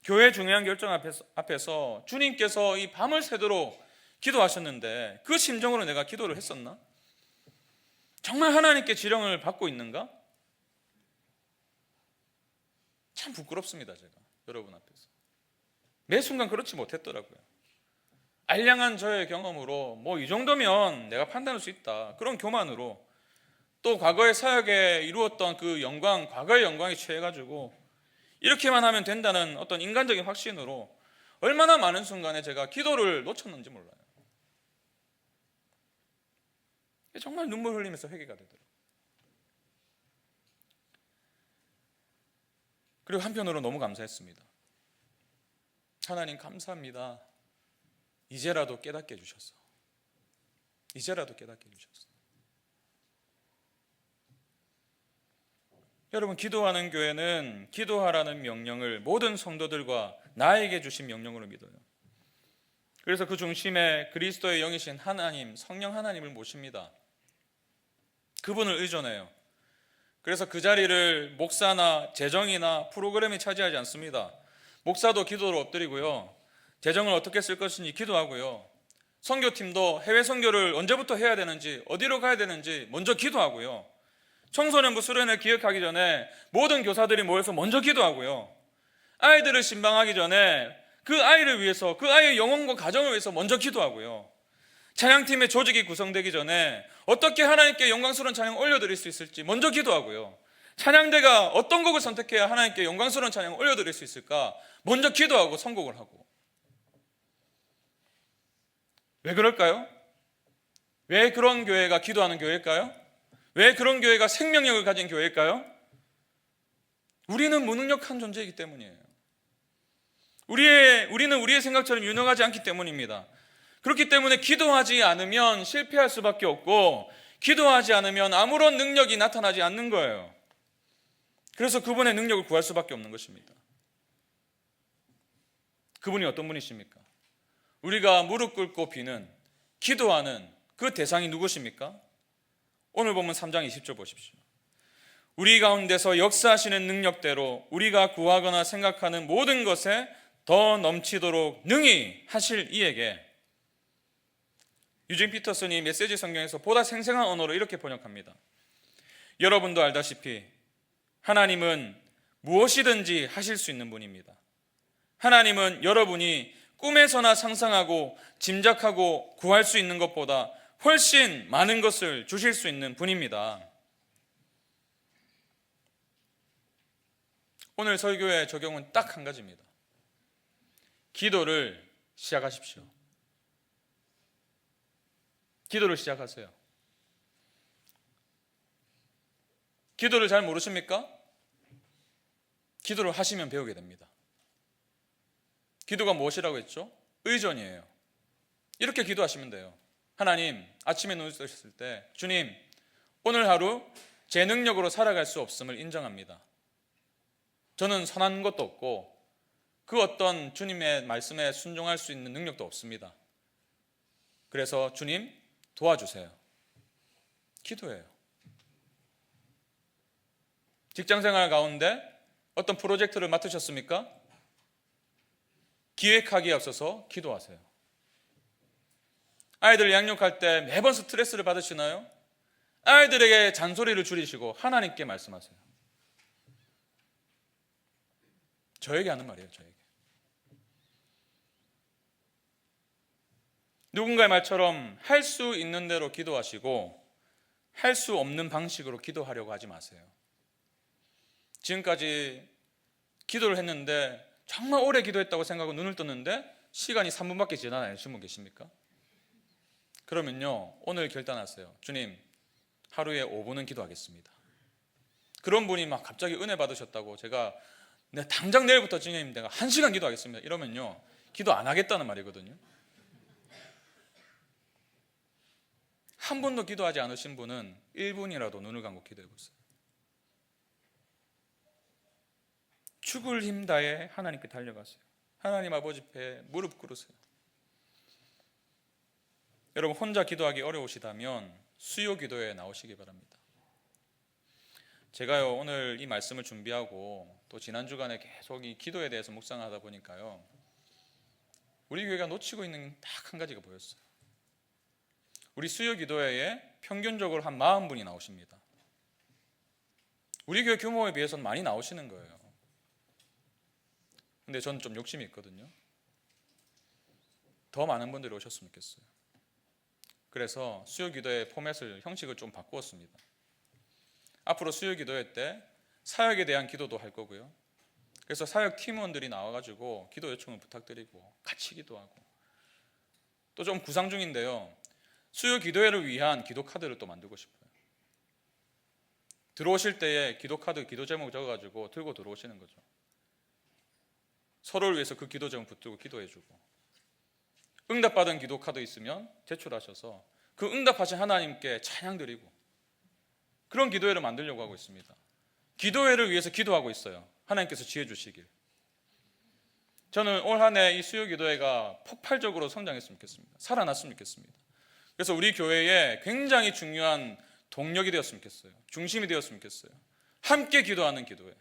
교회 중요한 결정 앞에서 주님께서 이 밤을 새도록 기도하셨는데 그 심정으로 내가 기도를 했었나? 정말 하나님께 지령을 받고 있는가? 참 부끄럽습니다. 제가 여러분 앞에서 매 순간 그렇지 못했더라고요. 알량한 저의 경험으로 뭐 이 정도면 내가 판단할 수 있다, 그런 교만으로, 또 과거의 사역에 이루었던 그 영광, 과거의 영광에 취해가지고 이렇게만 하면 된다는 어떤 인간적인 확신으로 얼마나 많은 순간에 제가 기도를 놓쳤는지 몰라요. 정말 눈물 흘리면서 회개가 되더라고요. 그리고 한편으로 너무 감사했습니다. 하나님 감사합니다. 이제라도 깨닫게 해주셨어. 이제라도 깨닫게 해주셨어. 여러분, 기도하는 교회는 기도하라는 명령을 모든 성도들과 나에게 주신 명령으로 믿어요. 그래서 그 중심에 그리스도의 영이신 하나님, 성령 하나님을 모십니다. 그분을 의존해요. 그래서 그 자리를 목사나 재정이나 프로그램이 차지하지 않습니다. 목사도 기도를 엎드리고요, 재정을 어떻게 쓸 것인지 기도하고요, 선교팀도 해외 선교를 언제부터 해야 되는지, 어디로 가야 되는지 먼저 기도하고요, 청소년부 수련회 기획하기 전에 모든 교사들이 모여서 먼저 기도하고요, 아이들을 신방하기 전에 그 아이를 위해서, 그 아이의 영혼과 가정을 위해서 먼저 기도하고요, 찬양팀의 조직이 구성되기 전에 어떻게 하나님께 영광스러운 찬양을 올려드릴 수 있을지 먼저 기도하고요. 찬양대가 어떤 곡을 선택해야 하나님께 영광스러운 찬양을 올려드릴 수 있을까 먼저 기도하고 선곡을 하고. 왜 그럴까요? 왜 그런 교회가 기도하는 교회일까요? 왜 그런 교회가 생명력을 가진 교회일까요? 우리는 무능력한 존재이기 때문이에요. 우리는 우리의 생각처럼 유능하지 않기 때문입니다. 그렇기 때문에 기도하지 않으면 실패할 수밖에 없고, 기도하지 않으면 아무런 능력이 나타나지 않는 거예요. 그래서 그분의 능력을 구할 수밖에 없는 것입니다. 그분이 어떤 분이십니까? 우리가 무릎 꿇고 비는, 기도하는 그 대상이 누구십니까? 오늘 보면 3장 20절 보십시오. 우리 가운데서 역사하시는 능력대로 우리가 구하거나 생각하는 모든 것에 더 넘치도록 능히 하실 이에게. 유진 피터슨이 메시지 성경에서 보다 생생한 언어로 이렇게 번역합니다. 여러분도 알다시피 하나님은 무엇이든지 하실 수 있는 분입니다. 하나님은 여러분이 꿈에서나 상상하고 짐작하고 구할 수 있는 것보다 훨씬 많은 것을 주실 수 있는 분입니다. 오늘 설교의 적용은 딱 한 가지입니다. 기도를 시작하십시오. 기도를 시작하세요. 기도를 잘 모르십니까? 기도를 하시면 배우게 됩니다. 기도가 무엇이라고 했죠? 의존이에요. 이렇게 기도하시면 돼요. 하나님, 아침에 눈을 뜨셨을 때 주님, 오늘 하루 제 능력으로 살아갈 수 없음을 인정합니다. 저는 선한 것도 없고 그 어떤 주님의 말씀에 순종할 수 있는 능력도 없습니다. 그래서 주님 도와주세요. 기도해요. 직장생활 가운데 어떤 프로젝트를 맡으셨습니까? 기획하기에 앞서서 기도하세요. 아이들 양육할 때 매번 스트레스를 받으시나요? 아이들에게 잔소리를 줄이시고 하나님께 말씀하세요. 저에게 하는 말이에요. 저에게. 누군가의 말처럼 할 수 있는 대로 기도하시고 할 수 없는 방식으로 기도하려고 하지 마세요. 지금까지 기도를 했는데 정말 오래 기도했다고 생각하고 눈을 떴는데 시간이 3분밖에 지나지 않으신 분 계십니까? 그러면요, 오늘 결단하세요. 주님, 하루에 5분은 기도하겠습니다. 그런 분이 막 갑자기 은혜 받으셨다고 제가 당장 내일부터 주님 내가 1시간 기도하겠습니다. 이러면요, 기도 안 하겠다는 말이거든요. 한 번도 기도하지 않으신 분은 1분이라도 눈을 감고 기도해 보세요. 죽을 힘 다해 하나님께 달려가세요. 하나님 아버지 앞에 무릎 꿇으세요. 여러분, 혼자 기도하기 어려우시다면 수요 기도에 나오시기 바랍니다. 제가요, 오늘 이 말씀을 준비하고 또 지난 주간에 계속 이 기도에 대해서 묵상하다 보니까요, 우리 교회가 놓치고 있는 딱 한 가지가 보였어요. 우리 수요 기도회에 평균적으로 한 40분이 나오십니다. 우리 교회 규모에 비해서는 많이 나오시는 거예요. 근데 저는 좀 욕심이 있거든요. 더 많은 분들이 오셨으면 좋겠어요. 그래서 수요 기도회 포맷을, 형식을 좀 바꾸었습니다. 앞으로 수요 기도회 때 사역에 대한 기도도 할 거고요. 그래서 사역 팀원들이 나와가지고 기도 요청을 부탁드리고 같이 기도하고, 또 좀 구상 중인데요, 수요 기도회를 위한 기도 카드를 또 만들고 싶어요. 들어오실 때에 기도 카드, 기도 제목 적어가지고 들고 들어오시는 거죠. 서로를 위해서 그 기도 제목 붙들고 기도해주고, 응답받은 기도 카드 있으면 제출하셔서 그 응답하신 하나님께 찬양 드리고, 그런 기도회를 만들려고 하고 있습니다. 기도회를 위해서 기도하고 있어요. 하나님께서 지혜 주시길. 저는 올 한 해 이 수요 기도회가 폭발적으로 성장했으면 좋겠습니다. 살아났으면 좋겠습니다. 그래서 우리 교회에 굉장히 중요한 동력이 되었으면 좋겠어요. 중심이 되었으면 좋겠어요. 함께 기도하는 기도회.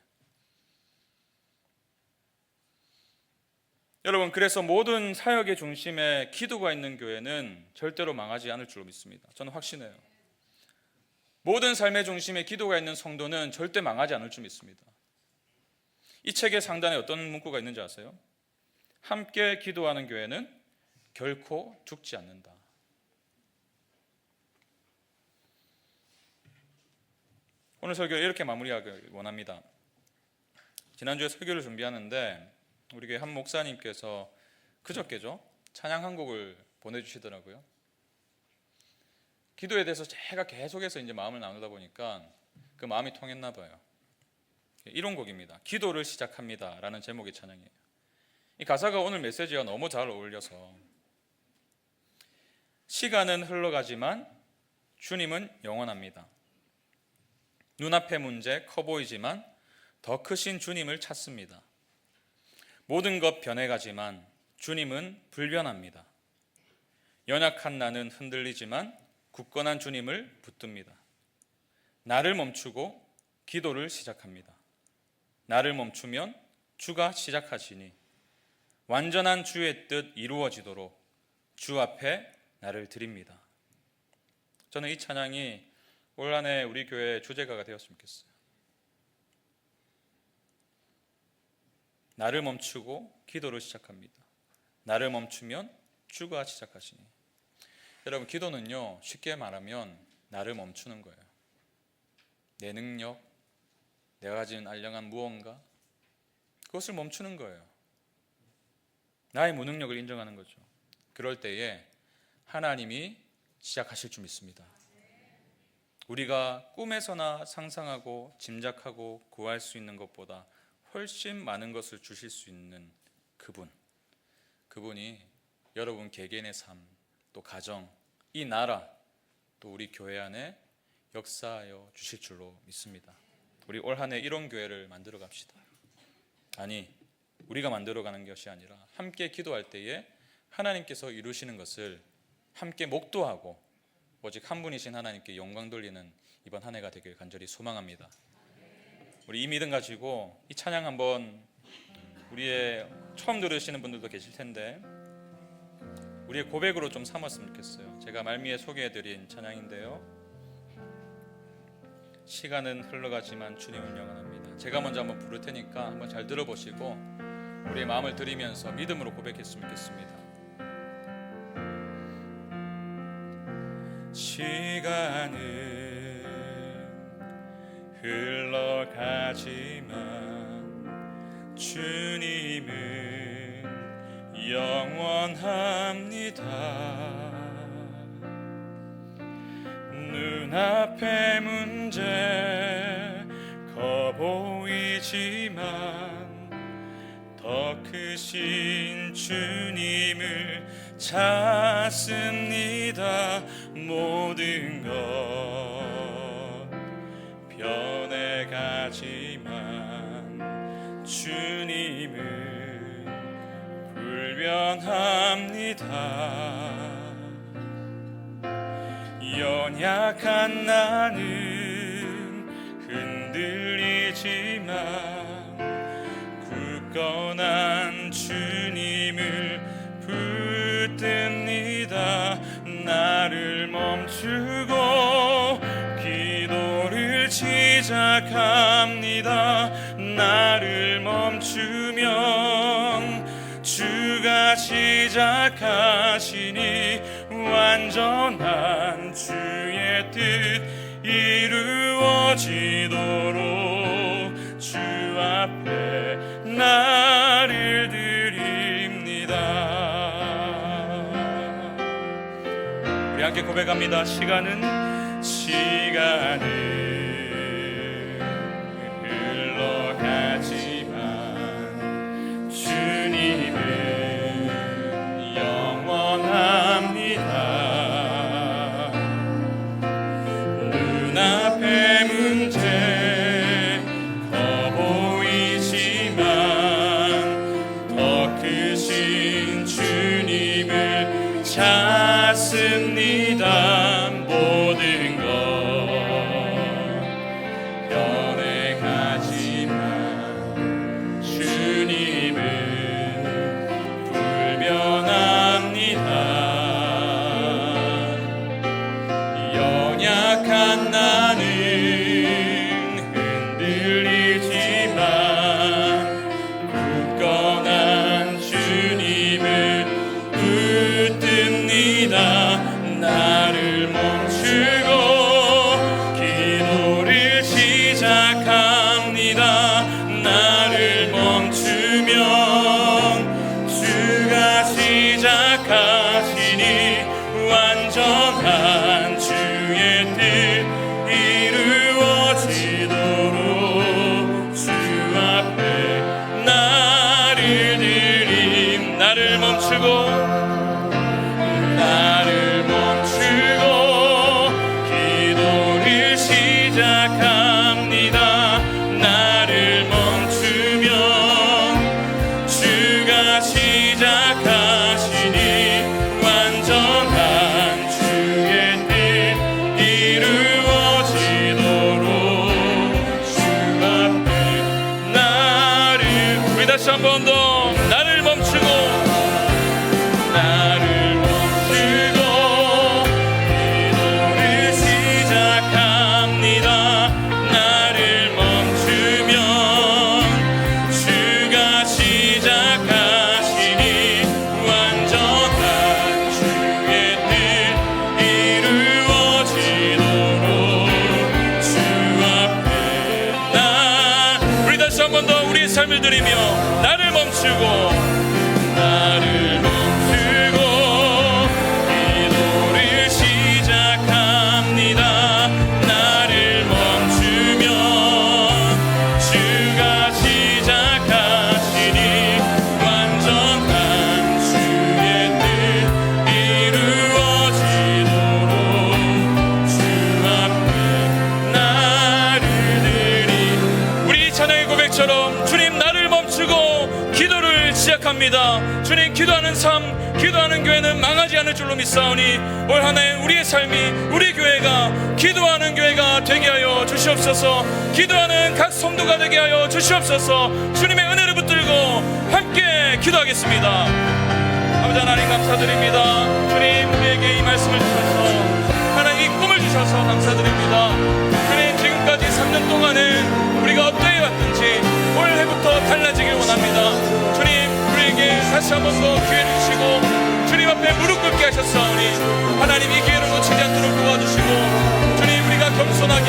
여러분, 그래서 모든 사역의 중심에 기도가 있는 교회는 절대로 망하지 않을 줄로 믿습니다. 저는 확신해요. 모든 삶의 중심에 기도가 있는 성도는 절대 망하지 않을 줄 믿습니다. 이 책의 상단에 어떤 문구가 있는지 아세요? 함께 기도하는 교회는 결코 죽지 않는다. 오늘 설교를 이렇게 마무리하기 원합니다. 지난주에 설교를 준비하는데 우리 교회 한 목사님께서 그저께죠, 찬양 한 곡을 보내주시더라고요. 기도에 대해서 제가 계속해서 이제 마음을 나누다 보니까 그 마음이 통했나 봐요. 이런 곡입니다. 기도를 시작합니다 라는 제목의 찬양이에요. 이 가사가 오늘 메시지와 너무 잘 어울려서, 시간은 흘러가지만 주님은 영원합니다. 눈앞의 문제 커 보이지만 더 크신 주님을 찾습니다. 모든 것 변해가지만 주님은 불변합니다. 연약한 나는 흔들리지만 굳건한 주님을 붙듭니다. 나를 멈추고 기도를 시작합니다. 나를 멈추면 주가 시작하시니 완전한 주의 뜻 이루어지도록 주 앞에 나를 드립니다. 저는 이 찬양이 올 한 해 우리 교회 주제가가 되었으면 좋겠어요. 나를 멈추고 기도를 시작합니다. 나를 멈추면 주가 시작하시니. 여러분, 기도는요, 쉽게 말하면 나를 멈추는 거예요. 내 능력, 내가 가진 알량한 무언가, 그것을 멈추는 거예요. 나의 무능력을 인정하는 거죠. 그럴 때에 하나님이 시작하실 줄 믿습니다. 우리가 꿈에서나 상상하고 짐작하고 구할 수 있는 것보다 훨씬 많은 것을 주실 수 있는 그분이 여러분 개개인의 삶, 또 가정, 이 나라, 또 우리 교회 안에 역사하여 주실 줄로 믿습니다. 우리 올 한 해 이런 교회를 만들어 갑시다. 아니, 우리가 만들어가는 것이 아니라 함께 기도할 때에 하나님께서 이루시는 것을 함께 목도하고 오직 한 분이신 하나님께 영광 돌리는 이번 한 해가 되길 간절히 소망합니다. 우리 이 믿음 가지고 이 찬양 한번, 우리의 처음 들으시는 분들도 계실 텐데 우리의 고백으로 좀 삼았으면 좋겠어요. 제가 말미에 소개해드린 찬양인데요, 시간은 흘러가지만 주님은 영원합니다. 제가 먼저 한번 부를 테니까 한번 잘 들어보시고 우리의 마음을 드리면서 믿음으로 고백했으면 좋겠습니다. 시간은 흘러가지만 주님은 영원합니다. 눈앞의 문제 커 보이지만 더 크신 주님을 찾습니다. 모든 것 변해가지만 주님은 불변합니다. 연약한 나는 흔들리지만 굳건한 주님을 붙듭니다. 나를 멈추고 기도를 시작합니다. 나를 멈추면 주가 시작하시니 완전한 주의 뜻 이루어지도록 주 앞에 나를 드립니다. 우리 함께 고백합니다. 시간은 흘러가지만 주님은 영원합니다. 눈앞의 문제 커 보이지만 더 크신 주님을 찾습니다. 모든 것 나를 멈추고 기도를 시작합니다. 나를 멈추면 주가 시작하시니 완전한 주의 뜻 이루어지도록 주 앞에 나를, 우리 다시 한 번 더 나를 멈추고 기도를 시작합니다. 나를 멈추면 주가 시작하시니 완전한 주의 뜻 이루어지도록 주 앞에 우리 다시 한 번 더 우리의 삶을 드리며 나를 멈추고 기도를 시작합니다. 나를 멈추면 주가 시작하시니 완전한 주의 뜻 이루어지도록 주 앞에 나를 드리. 우리 찬양의 고백처럼 주님 나를 멈추고 기도를 시작합니다. 주님, 기도하는 삶, 기도하는 교회는 망하지 않을 줄로 믿사오니 올 한 해 우리의 삶이, 우리 교회가 기도하는 교회가 되게 하여 주시옵소서. 기도하는 각 성도가 되게 하여 주시옵소서. 주님의 은혜를 붙들고 함께 기도하겠습니다. 아버지 하나님 감사드립니다. 주님, 우리에게 이 말씀을 주셔서 하나님 이 꿈을 주셔서 감사드립니다. 주님, 지금까지 3년 동안에 우리가 어떠해 왔든지 올 해부터 달라지길 원합니다. 주님, 우리에게 다시 한 번 더 기회를 주시고 주님 앞에 무릎 꿇게 하셨사오니 하나님 이 기회를 놓치지 않도록 도와주시고 주님, 우리가 겸손하게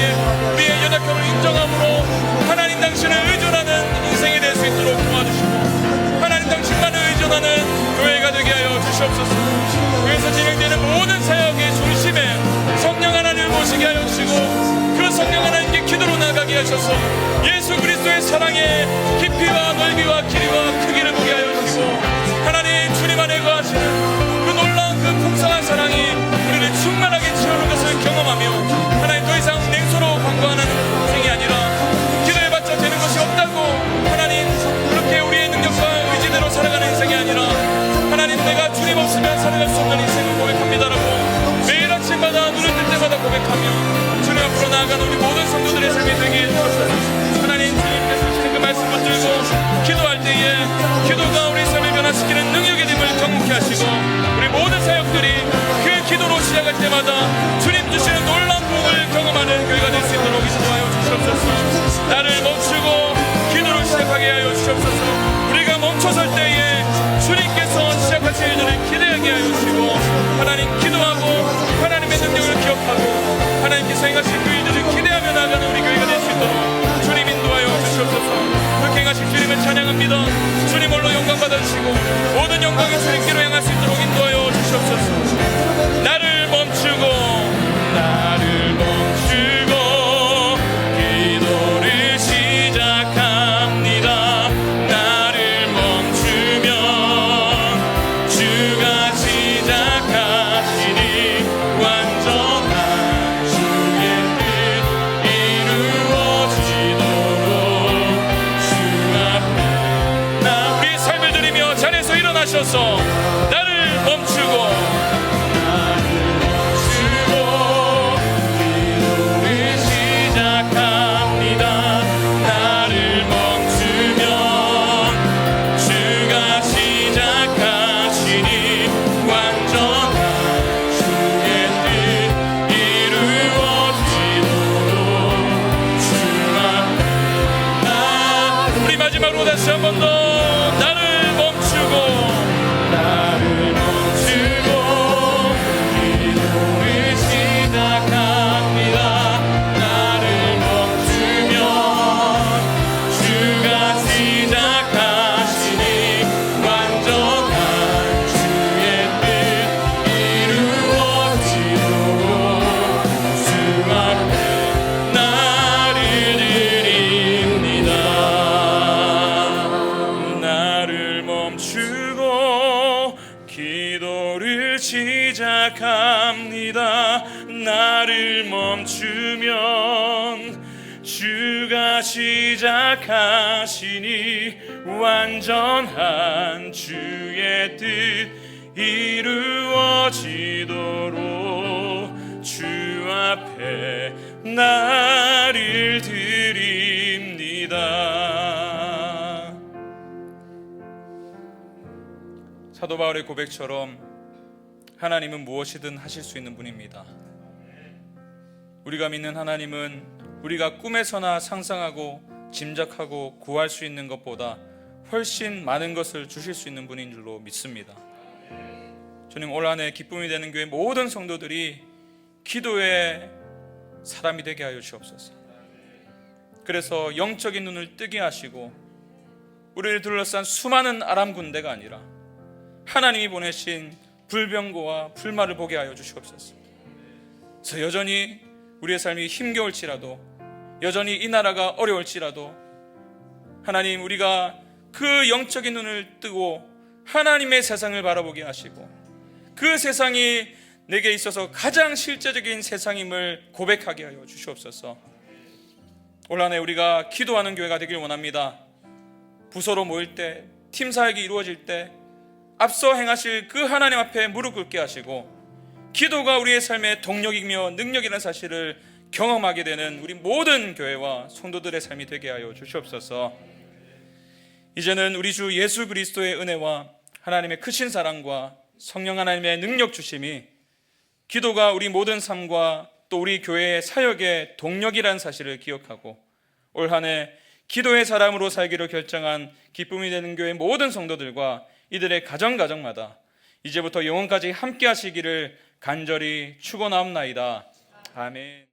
우리의 연약함을 인정함으로 하나님 당신을 의존하는 인생이 될 수 있도록 도와주시고 하나님 당신만을 의존하는 교회가 되게 하여 주시옵소서. 교회에서 진행되는 모든 사역의 중심에 성령 하나님을 모시게 하여 주시고 그 성령 하나님께 기도로 나가게 하셔서 예수 그리스도의 사랑의 깊이와 넓이와 길이와 크기를 보게 하여 주시고 하나님, 주님 안에 거하시는 그 놀라운 그 풍성한 사랑이 우리를 충만하게 채우는 것을 경험하며 하나님 더 이상 냉소로 관광하는 인생이 아니라 기도해봤자 되는 것이 없다고 하나님 그렇게 우리의 능력과 의지대로 살아가는 인생이 아니라 하나님, 내가 주님 없으면 살아갈 수 없는 인생을 고백합니다라고 매일 아침마다 눈을 뜰 때마다 고백하며 주님 앞으로 나아가는 우리 모든 성도들의 삶이 되게 해주셔서 하나님, 주님께서 주시는 그 말씀 붙들고 기도할 때에 기도가 우리 삶을 변화시키는 능력의 힘을 경험케 하시고 우리 모든 사역들이 그 기도로 시작할 때마다 주님 주시는 놀라운 복을 경험하는 교회가 될 수 있도록 인도하여 주시옵소서. 나를 멈추고 기도를 시작하게 하여 주시옵소서. 우리가 멈춰설 때에 주님께서 시작하실 일들을 기대하게 하여 주시고 하나님, 기도하고 하나님의 능력을 기억하고 하나님께서 행하실 그 일들을 기대하며 나아가는 우리 교회가 될 수 있도록 주님 인도하여 주시옵소서. 그렇게 행하실 주님을 찬양합니다. 주님 홀로 영광 받아주시고 모든 영광이 주님께로 향할 수 있도록 인도하여 주시옵소서. 나를 멈추고 기도를 시작합니다. 나를 멈추면 주가 시작하시니 완전한 주의 뜻 이루어지도록 주 앞에 우리 삶을 드리며 자리에서 일어나셔서 나를 멈추고 기도를 시작합니다. 나를 멈추면 주가 시작하시니 완전한 주의 뜻 이루어지도록 주 앞에 우리 마지막으로 다시 한 번 더 나를 멈추고 기도를 시작합니다. 나를 멈추면 주가 시작하시니 완전한 주의 뜻 이루어지도록 주 앞에 나를 드립니다. 나를 시작합니다. 나를 멈추면 주가 시작하시니 완전한 주의 뜻 이루어지도록 주 앞에 나를 드립니다. 사도 바울의 고백처럼 하나님은 무엇이든 하실 수 있는 분입니다. 우리가 믿는 하나님은 우리가 꿈에서나 상상하고 짐작하고 구할 수 있는 것보다 훨씬 많은 것을 주실 수 있는 분인 줄로 믿습니다. 주님, 올 한 해 기쁨이 되는 교회 모든 성도들이 기도의 사람이 되게 하여 주옵소서. 그래서 영적인 눈을 뜨게 하시고 우리를 둘러싼 수많은 아람 군대가 아니라 하나님이 보내신 불병거와 불말을 보게 하여 주시옵소서. 그래서 여전히 우리의 삶이 힘겨울지라도, 여전히 이 나라가 어려울지라도 하나님, 우리가 그 영적인 눈을 뜨고 하나님의 세상을 바라보게 하시고 그 세상이 내게 있어서 가장 실제적인 세상임을 고백하게 하여 주시옵소서. 올 한 해 우리가 기도하는 교회가 되길 원합니다. 부서로 모일 때, 팀 사역이 이루어질 때 앞서 행하실 그 하나님 앞에 무릎 꿇게 하시고 기도가 우리의 삶의 동력이며 능력이라는 사실을 경험하게 되는 우리 모든 교회와 성도들의 삶이 되게 하여 주시옵소서. 이제는 우리 주 예수 그리스도의 은혜와 하나님의 크신 사랑과 성령 하나님의 능력 주심이 기도가 우리 모든 삶과 또 우리 교회의 사역의 동력이라는 사실을 기억하고 올 한 해 기도의 사람으로 살기로 결정한 기쁨이 되는 교회 모든 성도들과 이들의 가정마다 이제부터 영원까지 함께 하시기를 간절히 축원하옵나이다. 아멘.